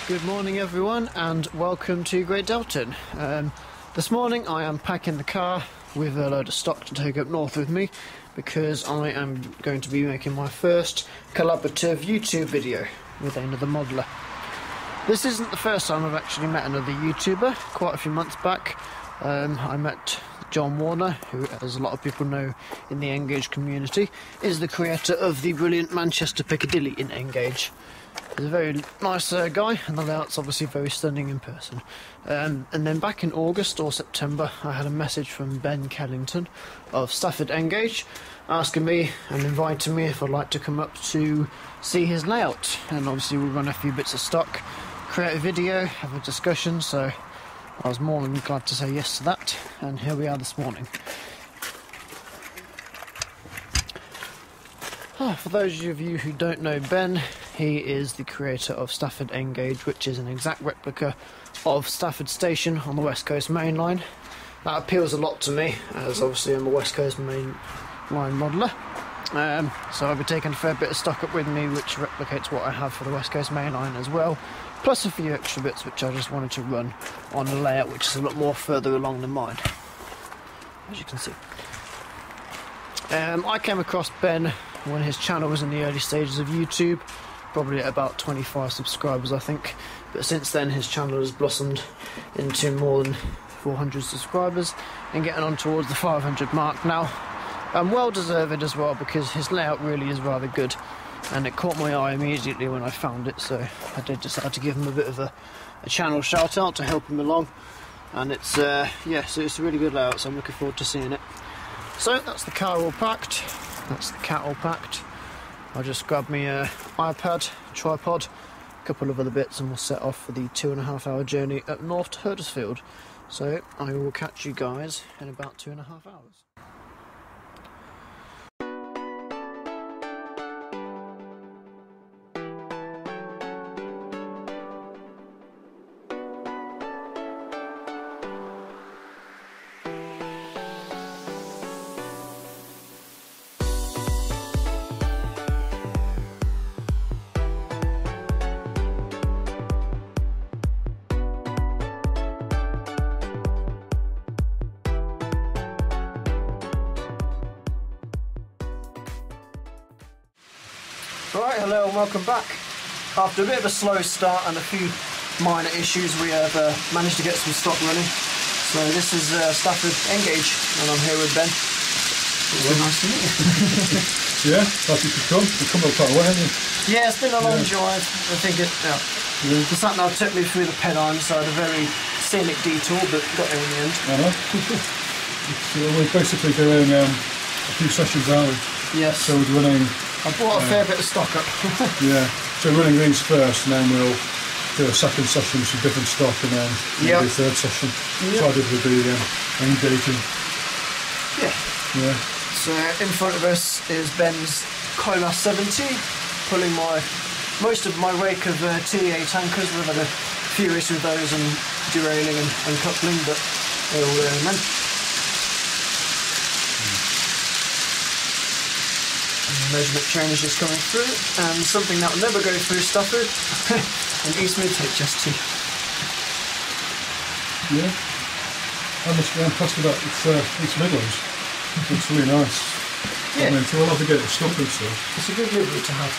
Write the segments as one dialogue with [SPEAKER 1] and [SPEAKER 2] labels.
[SPEAKER 1] Good morning everyone and welcome to Great Deltan. This morning I am packing the car with a load of stock to take up north with me because I am going to be making my first collaborative YouTube video with another modeller. This isn't the first time I've actually met another YouTuber. Quite a few months back I met John Warner, who, as a lot of people know in the Engage community, is the creator of the brilliant Manchester Piccadilly in Engage. He's a very nice guy, and the layout's obviously very stunning in person. And then back in August or September, I had a message from Ben Kellington of Stafford Engage asking me and inviting me if I'd like to come up to see his layout. And obviously we'll run a few bits of stock, create a video, have a discussion, so I was more than glad to say yes to that, and here we are this morning. For those of you who don't know Ben, he is the creator of Stafford Engage, which is an exact replica of Stafford Station on the West Coast Main Line. That appeals a lot to me, as obviously I'm a West Coast Main Line modeller. So I'll be taking a fair bit of stock up with me, which replicates what I have for the West Coast Main Line as well, plus a few extra bits which I just wanted to run on a layout which is a lot more further along than mine, as you can see. I came across Ben when his channel was in the early stages of YouTube, probably at about 25 subscribers I think, but since then his channel has blossomed into more than 400 subscribers and getting on towards the 500 mark now. Well deserved as well, because his layout really is rather good and it caught my eye immediately when I found it, so I did decide to give him a bit of a channel shout out to help him along. And it's yeah, so it's a really good layout, so I'm looking forward to seeing it. So that's the car all packed, that's the cat all packed. I'll just grab me a iPad, tripod, a couple of other bits, and we'll set off for the 2.5 hour journey up north to Huddersfield. So I will catch you guys in about 2.5 hours. Right, hello and welcome back. After a bit of a slow start and a few minor issues, we have managed to get some stock running. So this is Stafford Engage, and I'm here with Ben. It's nice to meet you.
[SPEAKER 2] Yeah, glad you could come. You've come up quite a way, haven't you?
[SPEAKER 1] Yeah, it's been a long drive. I think it. The sat nav took me through the Pennine, so I had a very scenic detour, but got there in the end.
[SPEAKER 2] I know. So we're basically doing a few sessions, aren't we?
[SPEAKER 1] Yes.
[SPEAKER 2] So we're running.
[SPEAKER 1] I brought a fair bit of stock up.
[SPEAKER 2] Yeah, so we're running these first, and then we'll do a second session with some different stock, and then do a third session. So I did with the engaging. Yeah.
[SPEAKER 1] So in front of us is Ben's Cola 70, pulling most of my rake of TEA tankers. We've had a few issues with those and derailing and coupling, but they're all there, man. Measurement train is just coming through, and something that will never go through Stafford, an Eastmid HST.
[SPEAKER 2] Yeah, I must be impressed with that. It's Midlands. It's really nice.
[SPEAKER 1] Yeah.
[SPEAKER 2] I mean, so we'll have to get it stopped and stuff.
[SPEAKER 1] It's a good livery to have.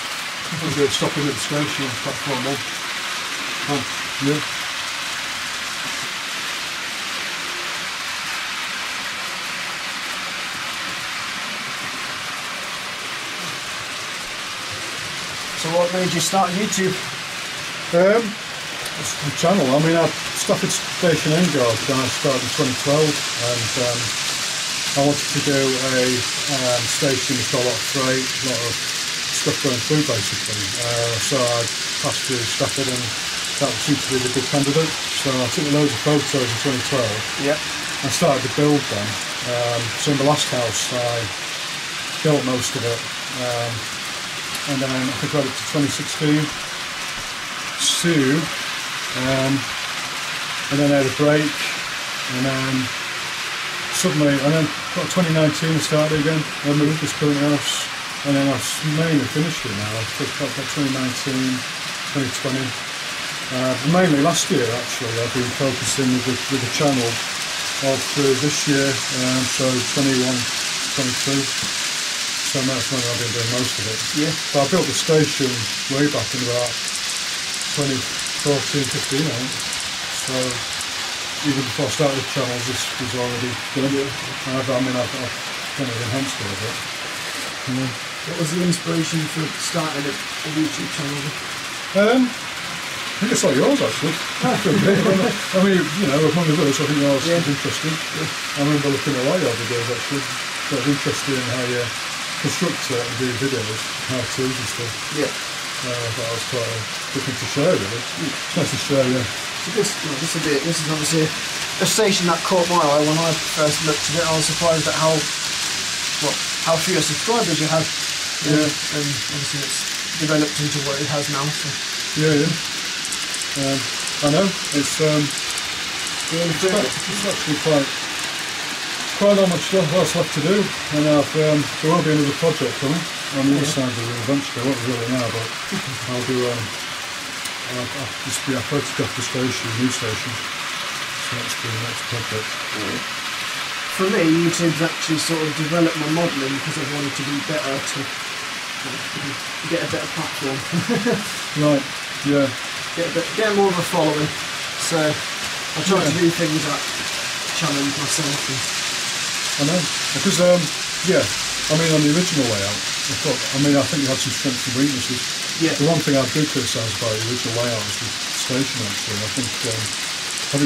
[SPEAKER 2] We'll get it stopped at the station, platform 1. Yeah.
[SPEAKER 1] So what made you start YouTube?
[SPEAKER 2] It's the channel. I mean, Stafford Station Engage I started in 2012, and I wanted to do a station with a lot of freight, a lot of stuff going through basically. So I passed through Stafford, and that seemed to be the good candidate. So I took loads of photos in 2012.
[SPEAKER 1] Yep.
[SPEAKER 2] I started to build then. So in the last house I built most of it. And then I got it to 2016, and then I had a break, and then suddenly, and then got 2019 I started again. I moved this current house, and then I've mainly finished it now. I've got 2019, 2020, Mainly last year, actually, I've been focusing with the channel of this year, so 21, 22. So that's when I've been doing most of it.
[SPEAKER 1] Yeah.
[SPEAKER 2] But I built the station way back in about 2014, 15, I think. So even before I started the channel, this was already done. Yeah. I've kind of enhanced it a bit. Yeah.
[SPEAKER 1] What was the inspiration for starting a YouTube channel?
[SPEAKER 2] I think it's like yours, actually. I mean, you know, among others, I think yours is interesting. Yeah. I remember looking at a lot of your videos, actually. It was interesting how you construct it and do videos, how-tos and stuff. Yeah. That was quite a good thing to share, really. It's nice to share, yeah.
[SPEAKER 1] So this is obviously a station that caught my eye when I first looked at it. I was surprised at how few subscribers you had.
[SPEAKER 2] Yeah.
[SPEAKER 1] And obviously it's developed into what it has now. So.
[SPEAKER 2] Yeah, yeah. I know. It's actually quite not much else left to do, and there will be another project coming on the other side of the room eventually. I won't reveal it now, but I'll do. I photographed the station, new station, so that's the next project.
[SPEAKER 1] For me, YouTube's actually sort of developed my modelling because I wanted to be better to get a better platform.
[SPEAKER 2] Right. Yeah.
[SPEAKER 1] Get more of a following. So I try to do things that challenge myself.
[SPEAKER 2] I know, because I mean, on the original layout, I think you had some strengths and weaknesses. Yeah. The one thing I do criticise about the original layout is the station. Actually, I think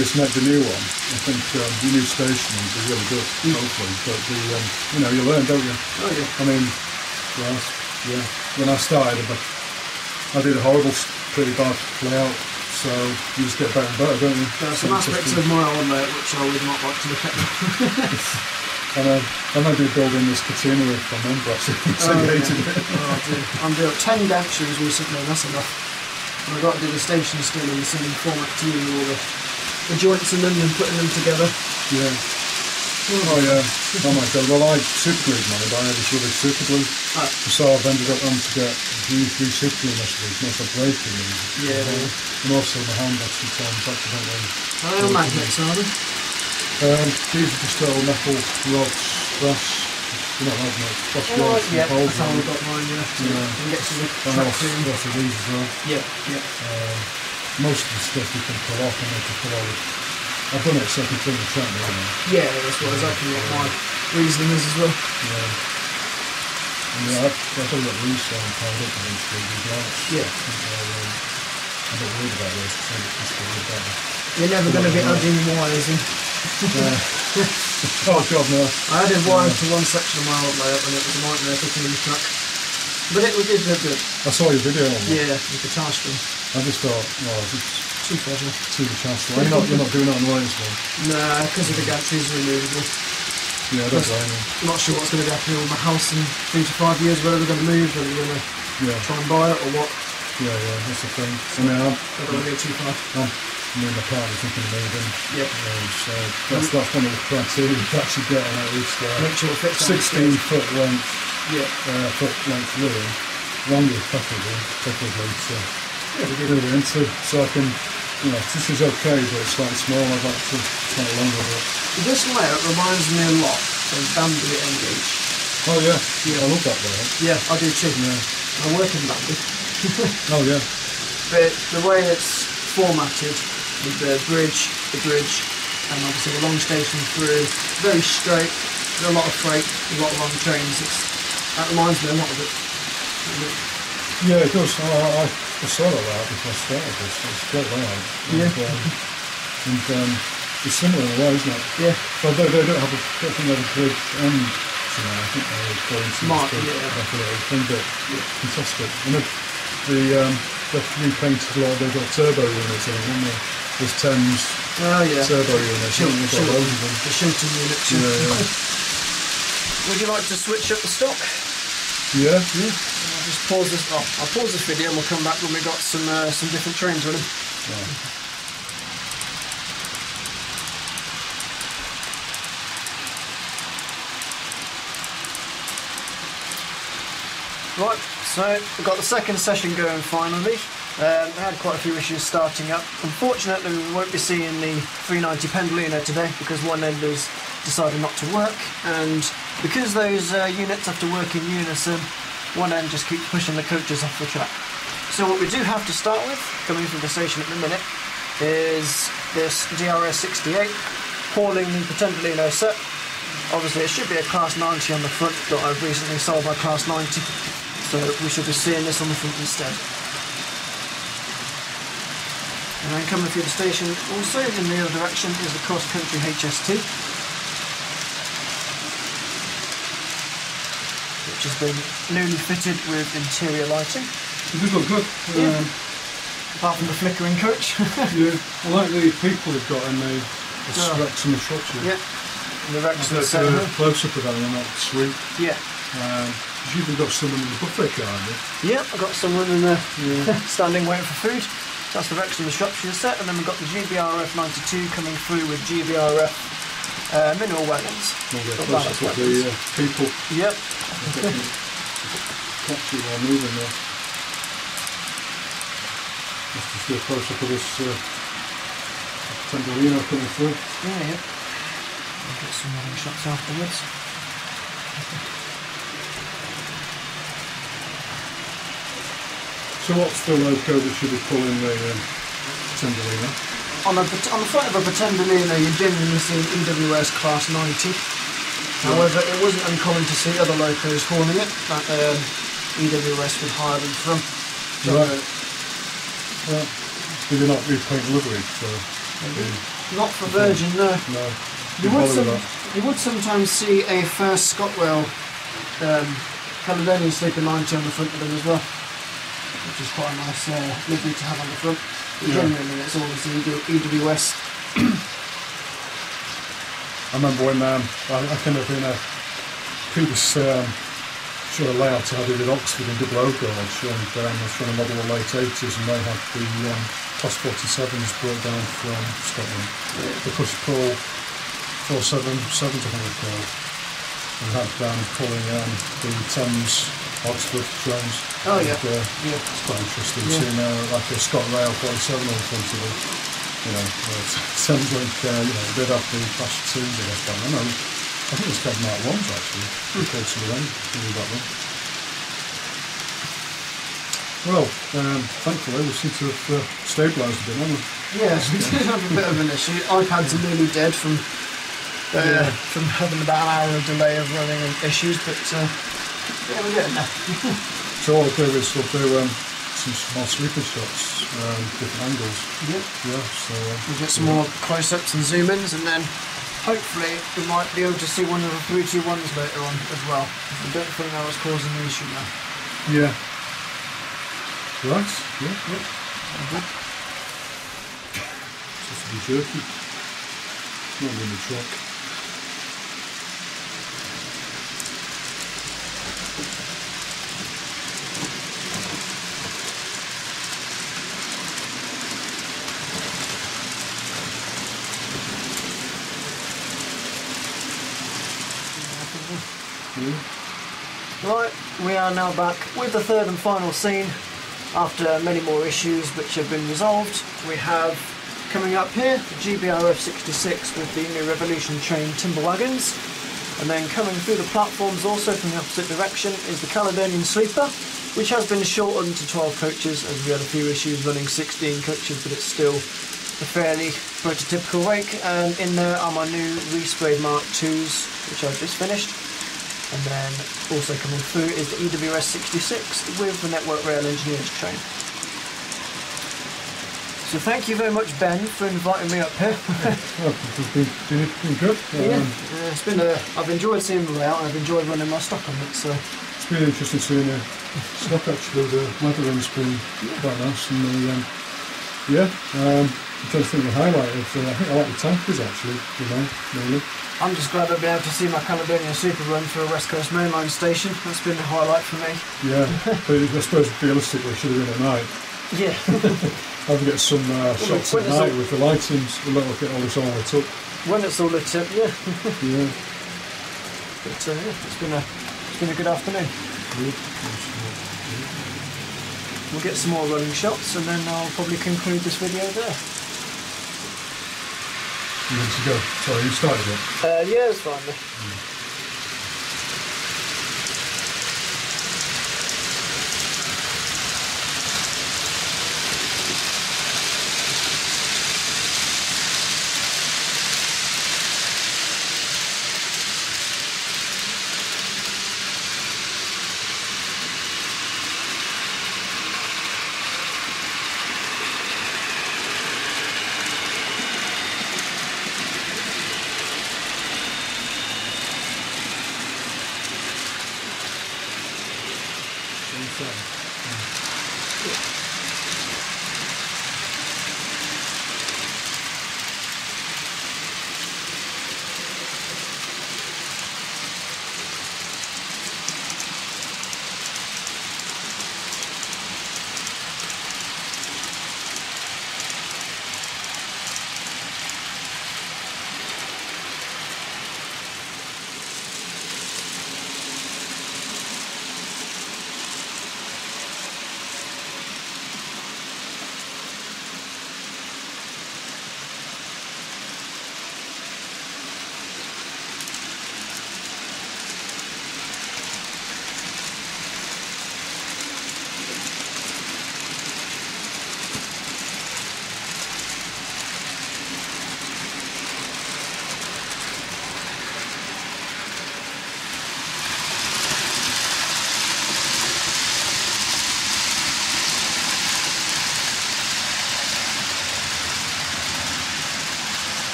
[SPEAKER 2] it's the new one. I think the new station will be really good, hopefully. But you know, you learn, don't you?
[SPEAKER 1] Oh yeah.
[SPEAKER 2] I mean, when I started, I did a horrible, pretty bad layout. So you just get better and better, don't you?
[SPEAKER 1] There are some aspects of my own layout which I would not like to look at.
[SPEAKER 2] And I did building this catenary from member actually, so I hated it.
[SPEAKER 1] I'm doing 10 gantries recently, that's enough. And I've got to do the station still in the same format too, with all the joints in them and putting them together.
[SPEAKER 2] Yeah. Oh yeah. Oh my god. Well, I superglued mine, but I had this rubbish superglue. So I've ended up having to get three superglue recipes, and also breaking them.
[SPEAKER 1] Yeah.
[SPEAKER 2] And also my hand actually turns accidentally.
[SPEAKER 1] How are magnets, are they?
[SPEAKER 2] These are just little metal rods, brass. They're not magnets, brass rods.
[SPEAKER 1] Yeah, that's how I got mine, yeah. You can get some
[SPEAKER 2] lots of these as well.
[SPEAKER 1] Yeah, yeah.
[SPEAKER 2] Most of the stuff you can pull off and they can pull out. I've done it so I can clean the track now.
[SPEAKER 1] Yeah, that's what exactly what my reasoning is as well.
[SPEAKER 2] Yeah. And I've got these tied up eventually with lights.
[SPEAKER 1] Yeah.
[SPEAKER 2] I'm not worried about those because I get this really better.
[SPEAKER 1] You're never going to be adding wires in.
[SPEAKER 2] Oh god, no.
[SPEAKER 1] I added wires to one section of my old layout and it was a nightmare picking in the track. But it did look good.
[SPEAKER 2] I saw your video on that.
[SPEAKER 1] Yeah, the guitar string.
[SPEAKER 2] I just thought, well, it's
[SPEAKER 1] too clever.
[SPEAKER 2] Too guitar string. You're not doing that on the latest one?
[SPEAKER 1] Nah, because of the gantries removable.
[SPEAKER 2] Yeah, I don't blame you.
[SPEAKER 1] I'm not sure what's going to happen with my house in 3 to 5 years, whether we're going to move, whether we're going to try and buy it or what.
[SPEAKER 2] Yeah, that's the thing. I mean,
[SPEAKER 1] I don't want to go too far.
[SPEAKER 2] Me and my partner's thinking of moving.
[SPEAKER 1] Yeah.
[SPEAKER 2] So that's one of the criteria to actually get on at least
[SPEAKER 1] make sure it fits
[SPEAKER 2] 16-foot length.
[SPEAKER 1] Yeah.
[SPEAKER 2] Foot length living. Longer preferably to get it into. So I can, you know, this is okay, but it's slightly small. I'd like to slightly longer. But
[SPEAKER 1] this layout reminds me a lot of Bambi Engage.
[SPEAKER 2] Oh yeah. I love that layout.
[SPEAKER 1] Yeah, I do too.
[SPEAKER 2] Yeah.
[SPEAKER 1] I work in Bambi.
[SPEAKER 2] Oh yeah.
[SPEAKER 1] But the way it's formatted with the bridge, and obviously the long station through, very straight, a lot of freight, a lot of long trains. That reminds me a lot of it.
[SPEAKER 2] Yeah, it does. I saw that layout before I started this. It's a great layout. And it's similar in a way, isn't it?
[SPEAKER 1] Yeah.
[SPEAKER 2] But they don't have a bridge end. I think they're going to
[SPEAKER 1] Smart,
[SPEAKER 2] fantastic. And they've repainted a lot of, they've got turbo units in them, haven't they? There's Thames turbo units.
[SPEAKER 1] The Shilton units.
[SPEAKER 2] Yeah.
[SPEAKER 1] Would you like to switch up the stock?
[SPEAKER 2] Yeah.
[SPEAKER 1] I'll just pause this. I'll pause this video and we'll come back when we've got some different trains running. Right, so we've got the second session going finally. We had quite a few issues starting up. Unfortunately, we won't be seeing the 390 Pendolino today because one end has decided not to work, and because those units have to work in unison, one end just keeps pushing the coaches off the track. So what we do have to start with, coming through the station at the minute, is this DRS 68, hauling the Pendolino set. Obviously it should be a Class 90 on the front, but I've recently sold my Class 90, so we should be seeing this on the front instead. And then coming through the station also in the other direction is the Cross Country HST, which has been newly fitted with interior lighting.
[SPEAKER 2] It does look good.
[SPEAKER 1] Yeah. Apart from the flickering coach.
[SPEAKER 2] Yeah, I like the people they've got in the Rex and the structure.
[SPEAKER 1] Yeah, and the Rex and the
[SPEAKER 2] centre. Close up of that in that suite.
[SPEAKER 1] Yeah.
[SPEAKER 2] You've even got someone in the buffet car, haven't you?
[SPEAKER 1] Yeah, I've got someone in there standing waiting for food. That's the Rex and the Shropshire set, and then we've got the GBRF 92 coming through with GBRF mineral wagons.
[SPEAKER 2] We'll get closer to the people.
[SPEAKER 1] Yep.
[SPEAKER 2] Catch you while moving there. Let's just do a close up of this Pendolino coming through.
[SPEAKER 1] Yeah. I'll get some other shots afterwards.
[SPEAKER 2] So what's the load code that should be pulling the Pendolino?
[SPEAKER 1] On the front of a Pendolino, you generally see an EWS Class 90. However, it wasn't uncommon to see other locos hauling it that EWS would hire them from. So,
[SPEAKER 2] right. Well, did they not repaint livery? So,
[SPEAKER 1] not for Virgin, no.
[SPEAKER 2] No.
[SPEAKER 1] You would sometimes see a first Scotwell Caledonian Sleeper 90 on the front of them as well, which is quite a nice livery to have on the front. But generally, it's always EWS.
[SPEAKER 2] I remember when I kind of in a previous sort of layout I did at Oxford in Double O Gorge, and I was trying to model the late 80s, and they had the Class 47s brought down from Scotland. The push pull 477s, I think they're called, and had pulling the Thames Oxford trains.
[SPEAKER 1] Oh yeah.
[SPEAKER 2] It's quite interesting seeing like a Scott Rail 47 on front of it. You know, Thames Link, they'd have the Class 2s, I guess, back then. I think it's called Mark 1s actually, close to the end, back then. Well, thankfully we seem to have stabilised a bit, haven't we?
[SPEAKER 1] Yes, we did have a bit of an issue. iPads are nearly dead from having about an hour of delay of running and issues, but yeah, we're getting there.
[SPEAKER 2] So all I'll do is we'll do some small sweeping shots, different angles.
[SPEAKER 1] Yep.
[SPEAKER 2] Yeah, so
[SPEAKER 1] we'll get some more close-ups and zoom-ins, and then hopefully we might be able to see one of the 321s later on as well. I don't think that was causing the issue now.
[SPEAKER 2] Yeah. Right, yeah.
[SPEAKER 1] Okay.
[SPEAKER 2] Just to be jerky. Not in the truck.
[SPEAKER 1] Right, we are now back with the third and final scene after many more issues which have been resolved. We have coming up here the GBRF 66 with the new Revolution train timber wagons, and then coming through the platforms also from the opposite direction is the Caledonian Sleeper, which has been shortened to 12 coaches as we had a few issues running 16 coaches, but it's still a fairly prototypical rake. And in there are my new resprayed Mark IIs which I've just finished. And then also coming through is the EWS 66 with the Network Rail Engineers train. So thank you very much, Ben, for inviting me up here.
[SPEAKER 2] It's been good.
[SPEAKER 1] It's been I've enjoyed seeing the layout, and I've enjoyed running my stock on it. So
[SPEAKER 2] it's been interesting seeing the stock actually. The weathering's been quite nice, and I'm trying to think of the highlight of. I think I like the tankers actually. Mainly.
[SPEAKER 1] I'm just glad I've been able to see my Caledonian Super run through a West Coast mainline station. That's been a highlight for me.
[SPEAKER 2] Yeah, but I suppose realistically it should have been at night.
[SPEAKER 1] Yeah.
[SPEAKER 2] I'll get some shots at night with the lightings. We'll look at all this all lit up.
[SPEAKER 1] When it's all lit up, yeah.
[SPEAKER 2] Yeah.
[SPEAKER 1] But it's been a good afternoon.
[SPEAKER 2] Good.
[SPEAKER 1] we'll get some more running shots, and then I'll probably conclude this video there.
[SPEAKER 2] You want to go? Sorry, you started it?
[SPEAKER 1] Yeah, it's fine.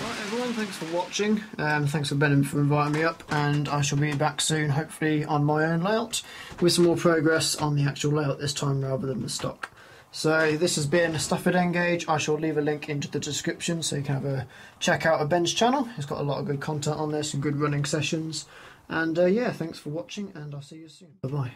[SPEAKER 1] Right everyone, thanks for watching, thanks for Ben for inviting me up, and I shall be back soon, hopefully on my own layout, with some more progress on the actual layout this time rather than the stock. So this has been a Stafford N gauge. I shall leave a link into the description so you can have a check out of Ben's channel. He's got a lot of good content on there, some good running sessions, and yeah, thanks for watching, and I'll see you soon. Bye bye.